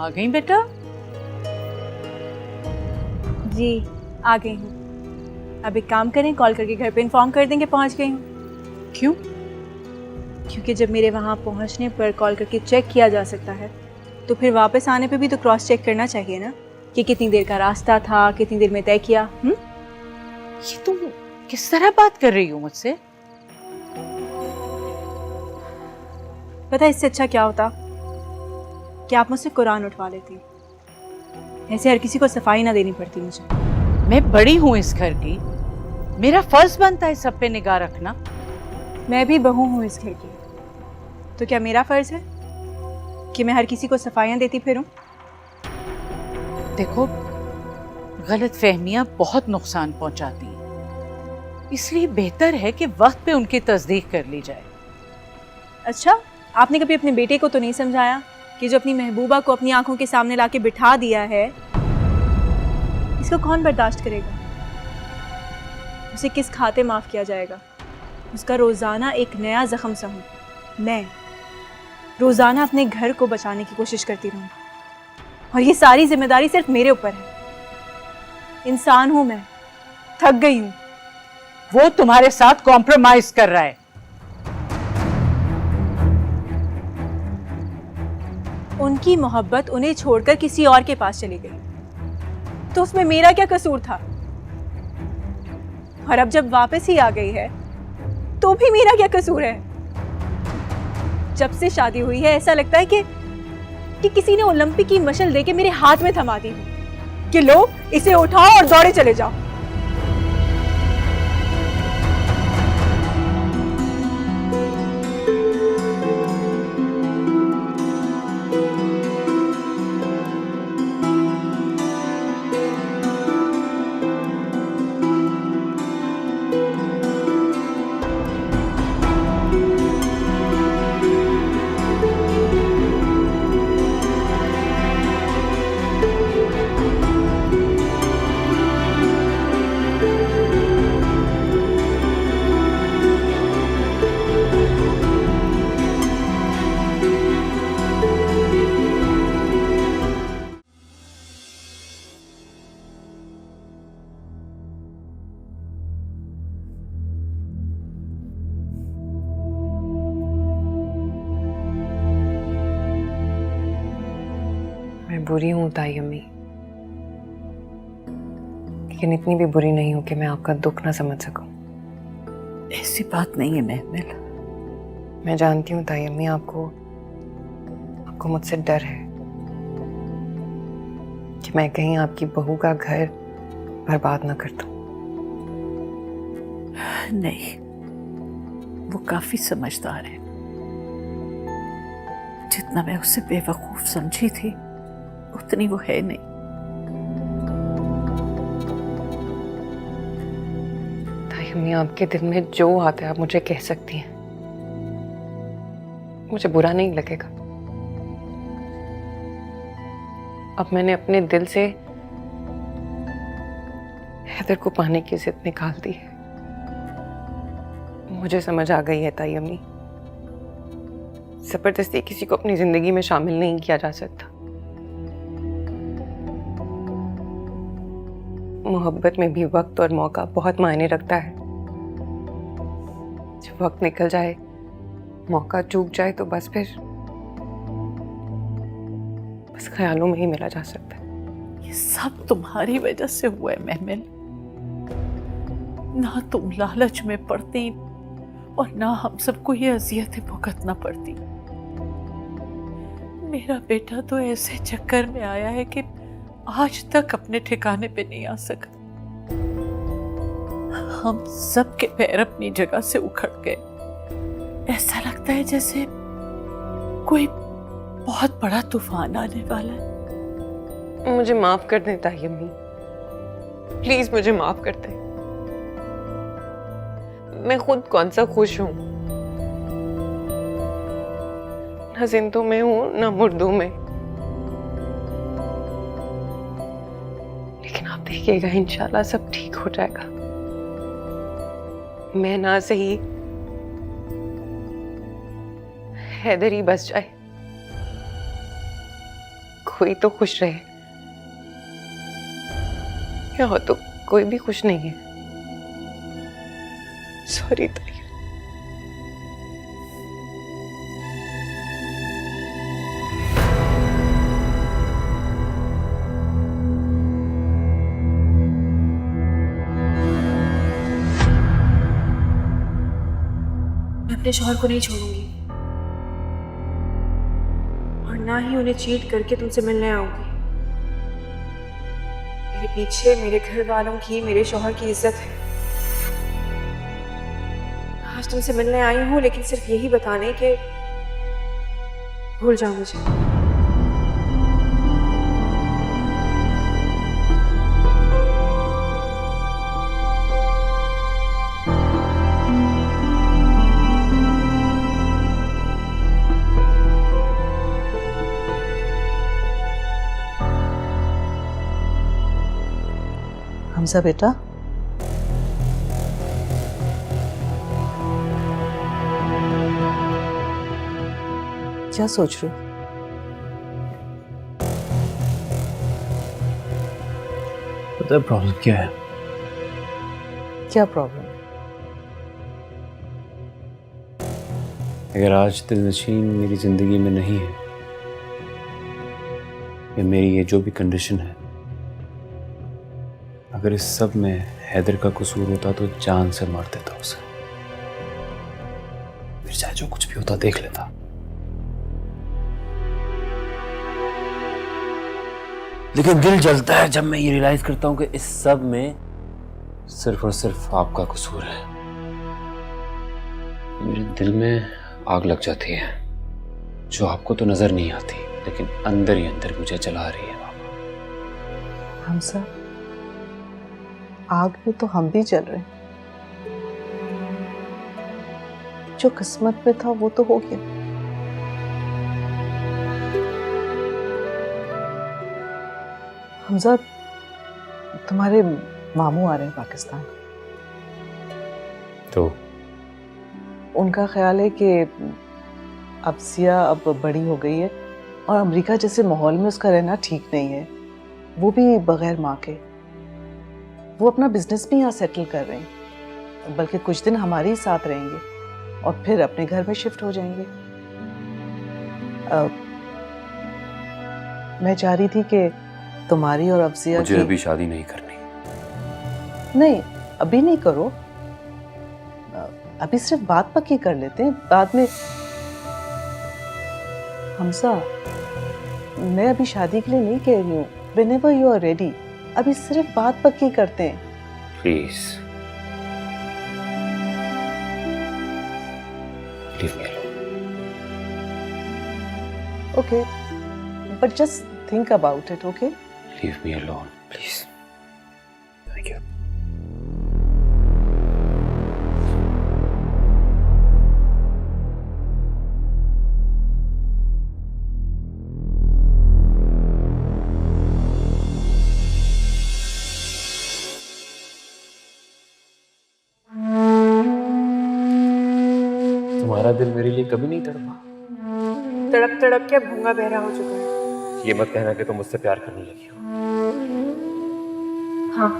आ गई बेटा? जी आ गई हूँ। अब एक काम करें, कॉल करके घर पे इन्फॉर्म कर देंगे पहुँच गई हूँ। क्यों? क्योंकि जब मेरे वहाँ पहुँचने पर कॉल करके चेक किया जा सकता है, तो फिर वापस आने पे भी तो क्रॉस चेक करना चाहिए ना कि कितनी देर का रास्ता था, कितनी देर में तय किया। ये तुम किस तरह बात कर रही हो मुझसे? पता है इससे अच्छा क्या होता कि आप मुझसे कुरान उठवा लेती। ऐसे हर किसी को सफाई ना देनी पड़ती मुझे। मैं बड़ी हूँ इस घर की, मेरा फर्ज बनता है सब पे निगाह रखना। मैं भी बहू हूँ इस घर की, तो क्या मेरा फर्ज है कि मैं हर किसी को सफाइयाँ देती फिरूं? देखो, गलत फहमियां बहुत नुकसान पहुंचाती हैं, इसलिए बेहतर है कि वक्त पे उनकी तस्दीक कर ली जाए। अच्छा, आपने कभी अपने बेटे को तो नहीं समझाया कि जो अपनी महबूबा को अपनी आंखों के सामने लाके बिठा दिया है, इसको कौन बर्दाश्त करेगा? उसे किस खाते माफ किया जाएगा? उसका रोजाना एक नया जख्म सहूं। मैं रोजाना अपने घर को बचाने की कोशिश करती रहूं, और ये सारी जिम्मेदारी सिर्फ मेरे ऊपर है। इंसान हूं मैं, थक गई हूं। वो तुम्हारे साथ कॉम्प्रोमाइज कर रहा है। उनकी मोहब्बत उन्हें छोड़कर किसी और के पास चली गई, तो उसमें मेरा क्या कसूर था? और अब जब वापस ही आ गई है, तो भी मेरा क्या कसूर है? जब से शादी हुई है ऐसा लगता है कि किसी ने ओलंपिक की मशल देके मेरे हाथ में थमा दी कि लो इसे उठाओ और दौड़े चले जाओ। मैं बुरी हूँ ताई अम्मी, लेकिन इतनी भी बुरी नहीं हूँ कि मैं आपका दुख ना समझ सकूं। ऐसी बात नहीं है महमिल। मैं जानती हूँ ताई अम्मी, आपको मुझसे डर है कि मैं कहीं आपकी बहू का घर बर्बाद ना कर दूं। नहीं, वो काफी समझदार है। जितना मैं उसे बेवकूफ समझी थी उतनी वो है नहीं। ताई अम्मी, आपके दिल में जो आता है आप मुझे कह सकती हैं, मुझे बुरा नहीं लगेगा। अब मैंने अपने दिल से हैदर को पाने की जिद निकाल दी है। मुझे समझ आ गई है ताई अम्मी, जबरदस्ती किसी को अपनी जिंदगी में शामिल नहीं किया जा सकता। मोहब्बत में भी वक्त और मौका बहुत मायने रखता है। जब वक्त निकल जाए, मौका चूक जाए, तो बस ख्यालों में ही मिला जा सकता है। ये सब तुम्हारी वजह से हुआ है महमिल। ना तुम लालच में पड़ती और ना हम सबको ये अजियतें भुगतना पड़ती। मेरा बेटा तो ऐसे चक्कर में आया है कि आज तक अपने ठिकाने पे नहीं आ सका। हम सब के पैर अपनी जगह से उखड़ गए। ऐसा लगता है जैसे कोई बहुत बड़ा तूफान आने वाला है। मुझे माफ कर दें ताई अम्मी, प्लीज मुझे माफ कर दें। मैं खुद कौन सा खुश हूं, ना जिंदों में हूं ना मुर्दों में। लेकिन आप देखिएगा, इंशाल्लाह सब ठीक हो जाएगा। मैं ना सही, हैदर ही बस जाए, कोई तो खुश रहे। क्या हो तो कोई भी खुश नहीं है। सॉरी ताई। मैं अपने शौहर को नहीं छोड़ूंगी और ना ही उन्हें चीट करके तुमसे मिलने आऊंगी। मेरे पीछे मेरे घर वालों की, मेरे शौहर की इज्जत है। आज तुमसे मिलने आई हूं लेकिन सिर्फ यही बताने कि भूल जाओ मुझे। हमजा बेटा, क्या सोच रहे हो? पता है प्रॉब्लम क्या है? क्या प्रॉब्लम है? अगर आज दिलनशीन मेरी जिंदगी में नहीं है या मेरी ये जो भी कंडीशन है, अगर इस सब में हैदर का कसूर होता तो जान से मार देता उसे। फिर चाहे जो कुछ भी होता देख लेता। लेकिन दिल जलता है जब मैं ये रियलाइज करता हूं कि इस सब में सिर्फ और सिर्फ आपका कसूर है। मेरे दिल में आग लग जाती है जो आपको तो नजर नहीं आती, लेकिन अंदर ही अंदर मुझे जला रही है बाबा। हमजा, आग में तो हम भी जल रहे हैं। जो किस्मत में था वो तो हो गया। हमजा, तुम्हारे मामू आ रहे हैं पाकिस्तान। तो उनका ख्याल है कि अब सिया अब बड़ी हो गई है और अमेरिका जैसे माहौल में उसका रहना ठीक नहीं है, वो भी बगैर माँ के। वो अपना बिजनेस भी यहाँ सेटल कर रहे हैं, बल्कि कुछ दिन हमारे ही साथ रहेंगे और फिर अपने घर में शिफ्ट हो जाएंगे। मैं चाह रही थी कि तुम्हारी और अफजिया मुझे की... अभी शादी नहीं करनी। नहीं, अभी नहीं करो। अभी सिर्फ बात पक्की कर लेते हैं, बाद में। हमजा, मैं अभी शादी के लिए नहीं कह रही हूँ। Whenever you are ready, अभी सिर्फ बात पक्की करते हैं। Please leave me alone. Okay, but just think about it, okay? Leave me alone please. Thank you. तुम्हारा दिल मेरे लिए कभी नहीं तड़पा? तड़प तड़प के भूंगा बहरा हो चुका है। ये मत कहना कि तुम मुझसे प्यार करने लगी हो। हाँ,